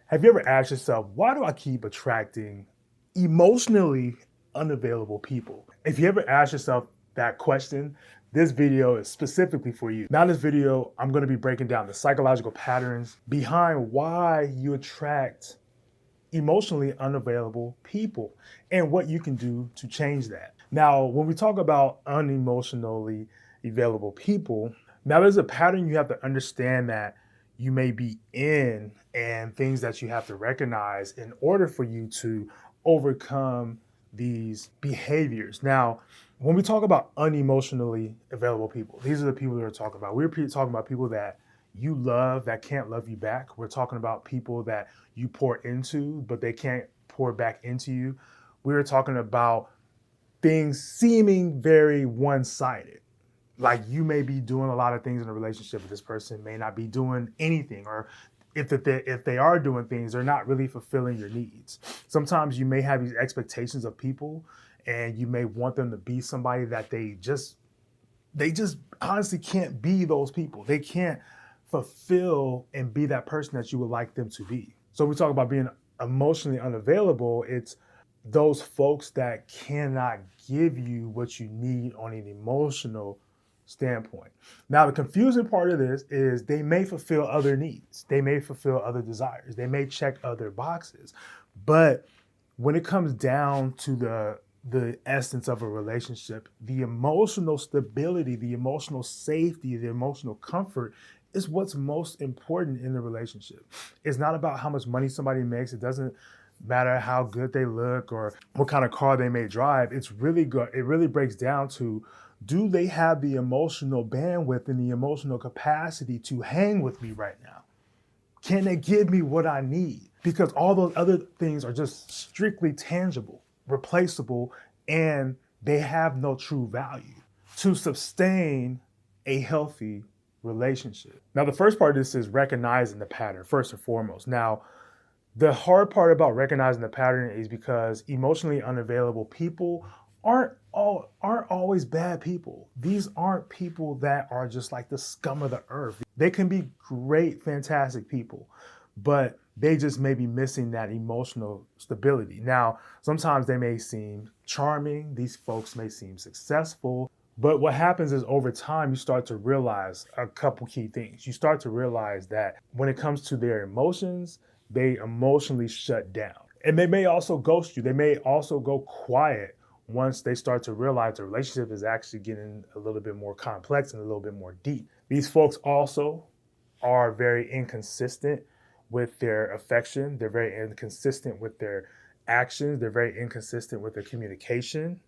Have you ever asked yourself, why do I keep attracting emotionally unavailable people? If you ever asked yourself that question, this video is specifically for you. Now in this video, I'm going to be breaking down the psychological patterns behind why you attract emotionally unavailable people and what you can do to change that. Now, when we talk about unemotionally available people, now there's a pattern you have to understand that you may be in and things that you have to recognize in order for you to overcome these behaviors. Now, when we talk about unemotionally available people, these are the people that we're talking about. We're talking about people that you love that can't love you back. We're talking about people that you pour into, but they can't pour back into you. We're talking about things seeming very one-sided. Like you may be doing a lot of things in a relationship, but this person may not be doing anything, or if they are doing things, they're not really fulfilling your needs. Sometimes you may have these expectations of people, and you may want them to be somebody that they just honestly can't be those people. They can't fulfill and be that person that you would like them to be. So we talk about being emotionally unavailable. It's those folks that cannot give you what you need on an emotional standpoint. Now, the confusing part of this is they may fulfill other needs. They may fulfill other desires. They may check other boxes. But when it comes down to the essence of a relationship, the emotional stability, the emotional safety, the emotional comfort is what's most important in the relationship. It's not about how much money somebody makes. It doesn't matter how good they look or what kind of car they may drive. It's really good. It really breaks down to, do they have the emotional bandwidth and the emotional capacity to hang with me right now? Can they give me what I need? Because all those other things are just strictly tangible, replaceable, and they have no true value to sustain a healthy relationship. Now, the first part of this is recognizing the pattern, first and foremost. Now, the hard part about recognizing the pattern is because emotionally unavailable people aren't always bad people. These aren't people that are just like the scum of the earth. They can be great, fantastic people, but they just may be missing that emotional stability. Now, sometimes they may seem charming. These folks may seem successful. But what happens is over time, you start to realize a couple key things. You start to realize that when it comes to their emotions, they emotionally shut down. And they may also ghost you. They may also go quiet once they start to realize the relationship is actually getting a little bit more complex and a little bit more deep. These folks also are very inconsistent with their affection. They're very inconsistent with their actions. They're very inconsistent with their communication.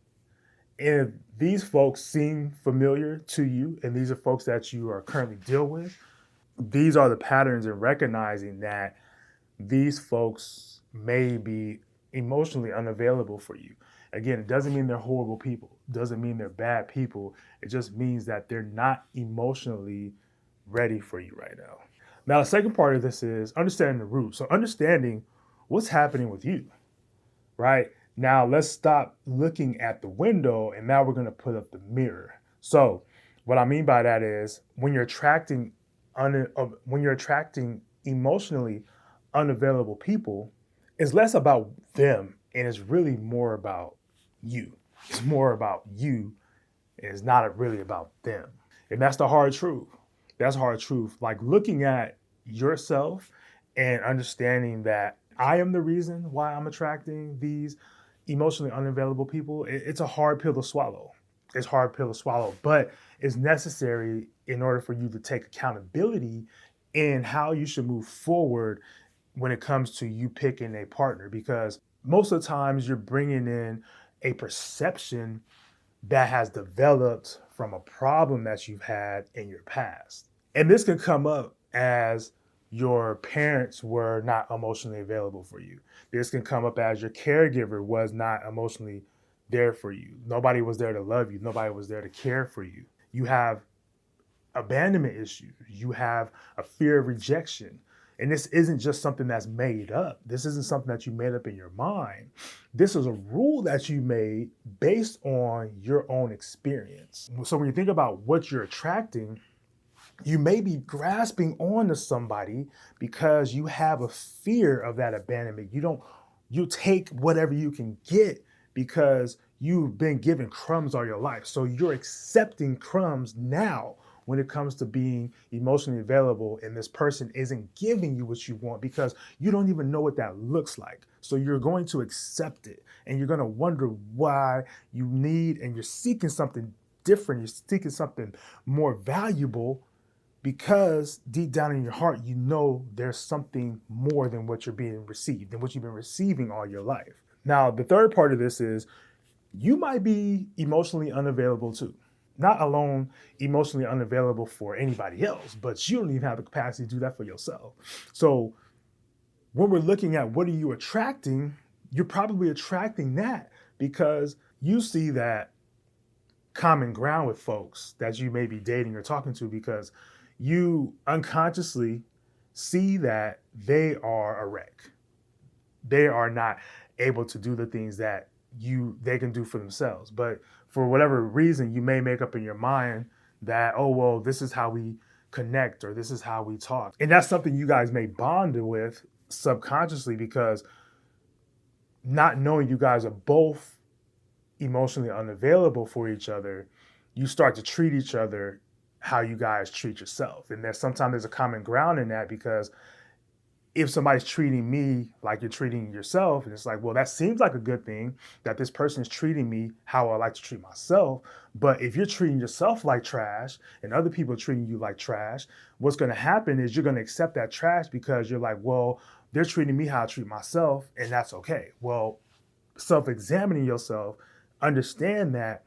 And these folks seem familiar to you, and these are folks that you are currently dealing with. These are the patterns in recognizing that these folks may be emotionally unavailable for you. Again, it doesn't mean they're horrible people. It doesn't mean they're bad people. It just means that they're not emotionally ready for you right now. Now, the second part of this is understanding the root. So understanding what's happening with you, right? Now, let's stop looking at the window, and now we're going to put up the mirror. So what I mean by that is when you're attracting emotionally unavailable people, it's less about them and it's really more about you. It's more about you and it's not really about them. And that's the hard truth. That's hard truth. Like looking at yourself and understanding that I am the reason why I'm attracting these emotionally unavailable people. It's a hard pill to swallow. It's a hard pill to swallow, but it's necessary in order for you to take accountability in how you should move forward when it comes to you picking a partner, because most of the times you're bringing in a perception that has developed from a problem that you've had in your past. And this can come up as your parents were not emotionally available for you. This can come up as your caregiver was not emotionally there for you. Nobody was there to love you. Nobody was there to care for you. You have abandonment issues. You have a fear of rejection. And this isn't just something that's made up. This isn't something that you made up in your mind. This is a rule that you made based on your own experience. So when you think about what you're attracting, You may be grasping on to somebody because you have a fear of that abandonment. You take whatever you can get because you've been given crumbs all your life. So you're accepting crumbs now when it comes to being emotionally available, and this person isn't giving you what you want because you don't even know what that looks like. So you're going to accept it, and you're going to wonder why you need, and you're seeking something different. You're seeking something more valuable because deep down in your heart, you know there's something more than what you're being received, than what you've been receiving all your life. Now, the third part of this is you might be emotionally unavailable too. Not alone emotionally unavailable for anybody else, but you don't even have the capacity to do that for yourself. So when we're looking at what are you attracting, you're probably attracting that because you see that common ground with folks that you may be dating or talking to because you unconsciously see that they are a wreck. They are not able to do the things that they can do for themselves. But for whatever reason, you may make up in your mind that, oh, well, this is how we connect or this is how we talk. And that's something you guys may bond with subconsciously because not knowing you guys are both emotionally unavailable for each other, you start to treat each other how you guys treat yourself. And sometimes there's a common ground in that because if somebody's treating me like you're treating yourself, and it's like, well, that seems like a good thing that this person is treating me how I like to treat myself. But if you're treating yourself like trash and other people are treating you like trash, what's going to happen is you're going to accept that trash because you're like, well, they're treating me how I treat myself, and that's okay. Well, self-examining yourself, understand that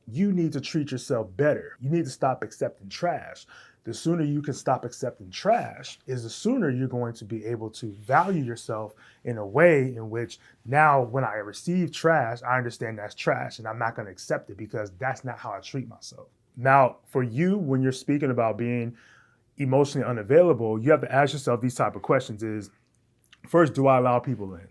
you need to treat yourself better. You need to stop accepting trash. The sooner you can stop accepting trash is the sooner you're going to be able to value yourself in a way in which now when I receive trash, I understand that's trash and I'm not going to accept it because that's not how I treat myself. Now, for you, when you're speaking about being emotionally unavailable, you have to ask yourself these type of questions is, first, do I allow people in?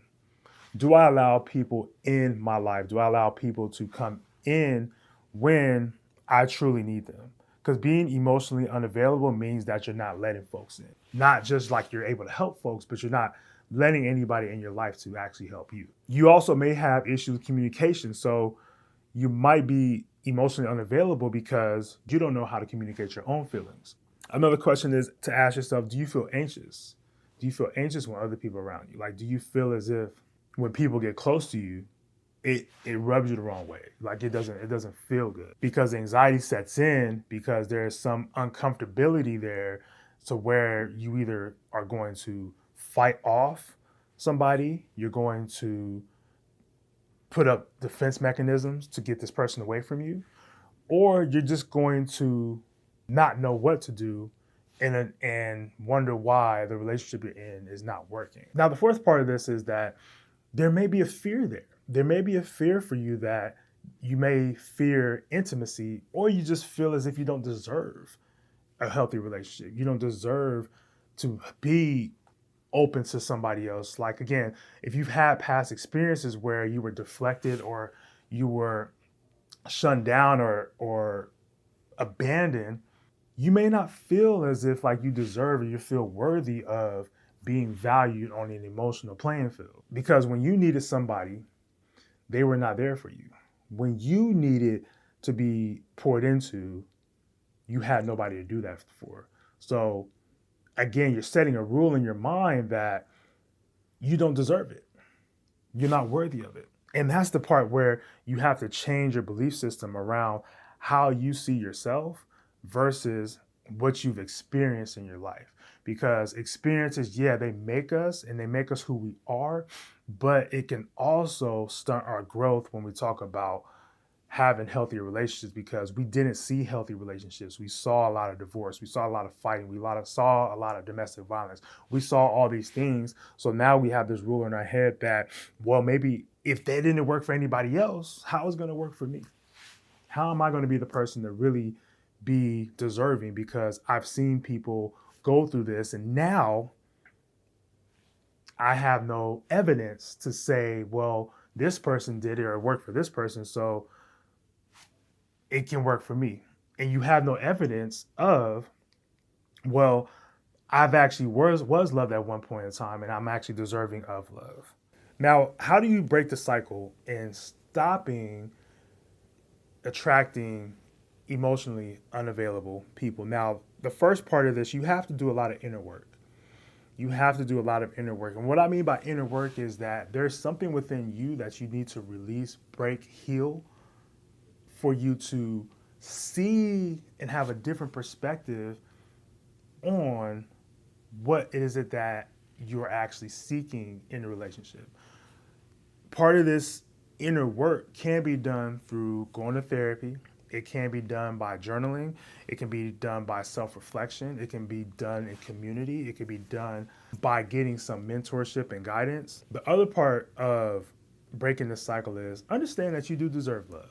Do I allow people in my life? Do I allow people to come in when I truly need them? Because being emotionally unavailable means that you're not letting folks in. Not just like you're able to help folks, but you're not letting anybody in your life to actually help you. You also may have issues with communication. So you might be emotionally unavailable because you don't know how to communicate your own feelings. Another question is to ask yourself, do you feel anxious? Do you feel anxious when other people are around you? Like, do you feel as if when people get close to you, it rubs you the wrong way? Like it doesn't feel good because anxiety sets in because there's some uncomfortability there to where you either are going to fight off somebody, you're going to put up defense mechanisms to get this person away from you, or you're just going to not know what to do and wonder why the relationship you're in is not working. Now, the fourth part of this is that there may be a fear there. There may be a fear for you that you may fear intimacy, or you just feel as if you don't deserve a healthy relationship. You don't deserve to be open to somebody else. Like, again, if you've had past experiences where you were deflected or you were shunned down or abandoned, you may not feel as if like you deserve or you feel worthy of being valued on an emotional playing field. Because when you needed somebody, they were not there for you. When you needed to be poured into, you had nobody to do that for. So again, you're setting a rule in your mind that you don't deserve it. You're not worthy of it. And that's the part where you have to change your belief system around how you see yourself versus what you've experienced in your life. Because experiences, yeah, they make us and they make us who we are, but it can also stunt our growth when we talk about having healthy relationships because we didn't see healthy relationships. We saw a lot of divorce. We saw a lot of fighting. We saw a lot of domestic violence. We saw all these things. So now we have this rule in our head that, well, maybe if that didn't work for anybody else, how is it going to work for me? How am I going to be the person to really be deserving? Because I've seen people go through this and now I have no evidence to say, well, this person did it or worked for this person, so it can work for me. And you have no evidence of Well, I've actually was loved at one point in time, and I'm actually deserving of love. Now, how do you break the cycle in stopping attracting emotionally unavailable people? Now, the first part of this, you have to do a lot of inner work. You have to do a lot of inner work. And what I mean by inner work is that there's something within you that you need to release, break, heal for you to see and have a different perspective on what is it that you're actually seeking in a relationship. Part of this inner work can be done through going to therapy. It can be done by journaling. It can be done by self-reflection. It can be done in community. It can be done by getting some mentorship and guidance. The other part of breaking the cycle is understand that you do deserve love.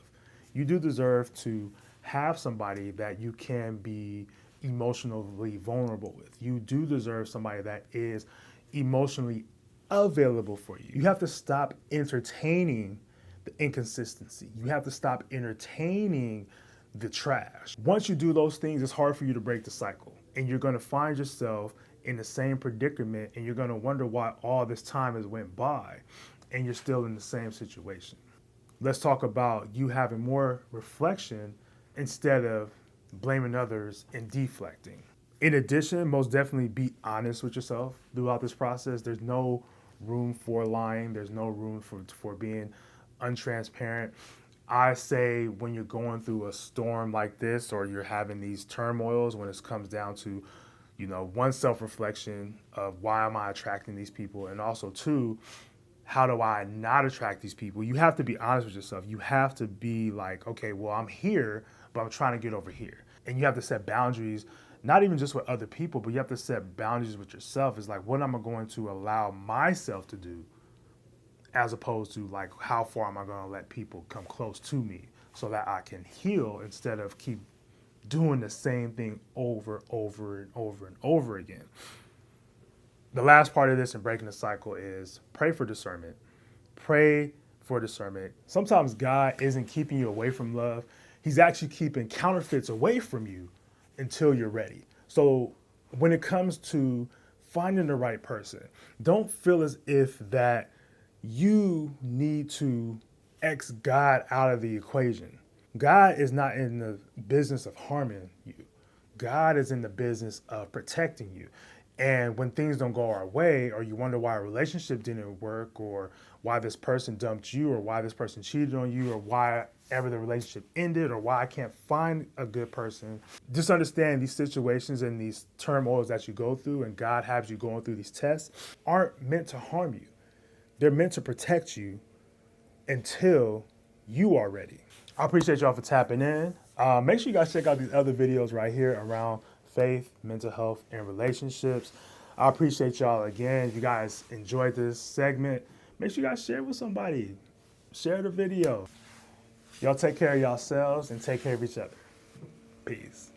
You do deserve to have somebody that you can be emotionally vulnerable with. You do deserve somebody that is emotionally available for you. You have to stop entertaining the inconsistency. You have to stop entertaining the trash. Once you do those things, it's hard for you to break the cycle. And you're going to find yourself in the same predicament, and you're going to wonder why all this time has went by and you're still in the same situation. Let's talk about you having more reflection instead of blaming others and deflecting. In addition, most definitely be honest with yourself throughout this process. There's no room for lying. There's no room for being untransparent. I say when you're going through a storm like this, or you're having these turmoils, when it comes down to, one, self-reflection of why am I attracting these people, and also two, how do I not attract these people? You have to be honest with yourself. You have to be like, okay, well, I'm here, but I'm trying to get over here. And you have to set boundaries, not even just with other people, but you have to set boundaries with yourself. It's like, what am I going to allow myself to do, as opposed to like, how far am I going to let people come close to me so that I can heal instead of keep doing the same thing over and over again. The last part of this in breaking the cycle is pray for discernment. Pray for discernment. Sometimes God isn't keeping you away from love. He's actually keeping counterfeits away from you until you're ready. So when it comes to finding the right person, don't feel as if that you need to X God out of the equation. God is not in the business of harming you. God is in the business of protecting you. And when things don't go our way, or you wonder why a relationship didn't work, or why this person dumped you, or why this person cheated on you, or why ever the relationship ended, or why I can't find a good person, just understand these situations and these turmoils that you go through, and God has you going through these tests, aren't meant to harm you. They're meant to protect you until you are ready. I appreciate y'all for tapping in. Make sure you guys check out these other videos right here around faith, mental health, and relationships. I appreciate y'all again. If you guys enjoyed this segment, make sure you guys share it with somebody. Share the video. Y'all take care of yourselves and take care of each other. Peace.